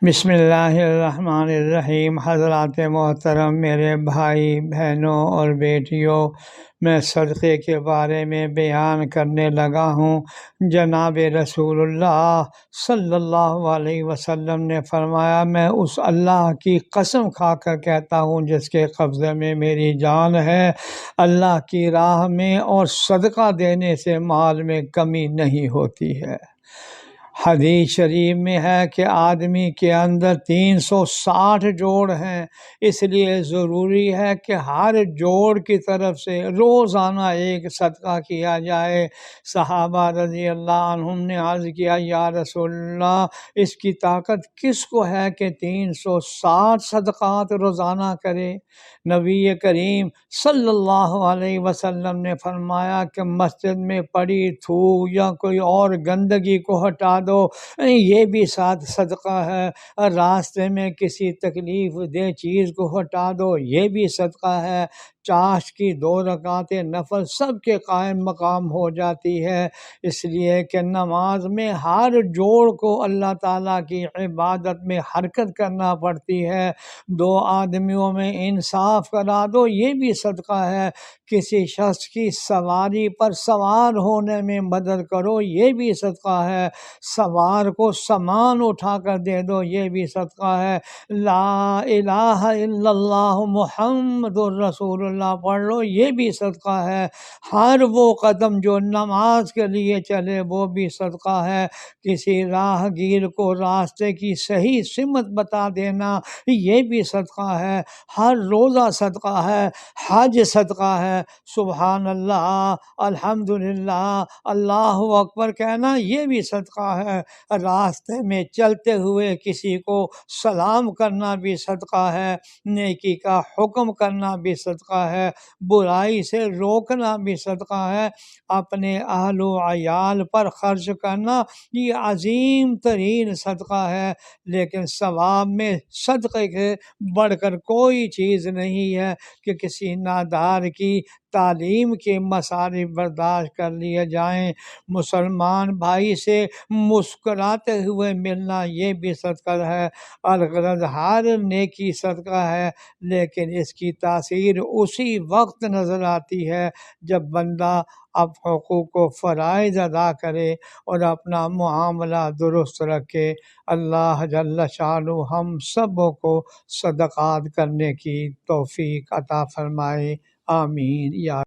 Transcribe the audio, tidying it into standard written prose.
بسم اللہ الرحمن الرحیم۔ حضرات محترم، میرے بھائی بہنوں اور بیٹیوں، میں صدقے کے بارے میں بیان کرنے لگا ہوں۔ جناب رسول اللہ صلی اللہ علیہ وسلم نے فرمایا، میں اس اللہ کی قسم کھا کر کہتا ہوں جس کے قبضے میں میری جان ہے، اللہ کی راہ میں اور صدقہ دینے سے مال میں کمی نہیں ہوتی ہے۔ حدیث شریف میں ہے کہ آدمی کے اندر 360 جوڑ ہیں، اس لیے ضروری ہے کہ ہر جوڑ کی طرف سے روزانہ ایک صدقہ کیا جائے۔ صحابہ رضی اللہ عنہم نے عرض کیا، یا رسول اللہ، اس کی طاقت کس کو ہے کہ 360 صدقات روزانہ کرے؟ نبی کریم صلی اللہ علیہ وسلم نے فرمایا کہ مسجد میں پڑی تھوک یا کوئی اور گندگی کو ہٹا دو، یہ بھی ساتھ صدقہ ہے۔ راستے میں کسی تکلیف دہ چیز کو ہٹا دو، یہ بھی صدقہ ہے۔ چاش کی 2 رکعتیں نفل سب کے قائم مقام ہو جاتی ہے، اس لیے کہ نماز میں ہر جوڑ کو اللہ تعالیٰ کی عبادت میں حرکت کرنا پڑتی ہے۔ 2 آدمیوں میں انصاف کرا دو، یہ بھی صدقہ ہے۔ کسی شخص کی سواری پر سوار ہونے میں مدد کرو، یہ بھی صدقہ ہے۔ سوار کو سامان اٹھا کر دے دو، یہ بھی صدقہ ہے۔ لا الہ الا اللہ محمد الرسول اللہ پڑھ لو، یہ بھی صدقہ ہے۔ ہر وہ قدم جو نماز کے لیے چلے وہ بھی صدقہ ہے۔ کسی راہ گیر کو راستے کی صحیح سمت بتا دینا، یہ بھی صدقہ ہے۔ ہر روزہ صدقہ ہے، حج صدقہ ہے، سبحان اللہ، الحمدللہ، اللہ اکبر کہنا یہ بھی صدقہ ہے۔ راستے میں چلتے ہوئے کسی کو سلام کرنا بھی صدقہ ہے، نیکی کا حکم کرنا بھی صدقہ ہے، برائی سے روکنا بھی صدقہ ہے۔ اپنے اہل و عیال پر خرچ کرنا یہ عظیم ترین صدقہ ہے، لیکن ثواب میں صدقے کے بڑھ کر کوئی چیز نہیں ہے کہ کسی نادار کی تعلیم کے مصارف برداشت کر لیے جائیں۔ مسلمان بھائی سے مسکراتے ہوئے ملنا یہ بھی صدقہ ہے۔ الغرض ہر نیکی صدقہ ہے، لیکن اس کی تاثیر اسی وقت نظر آتی ہے جب بندہ اب حقوق و فرائض ادا کرے اور اپنا معاملہ درست رکھے۔ اللہ جل شانہ ہم سب کو صدقات کرنے کی توفیق عطا فرمائے، آمین یا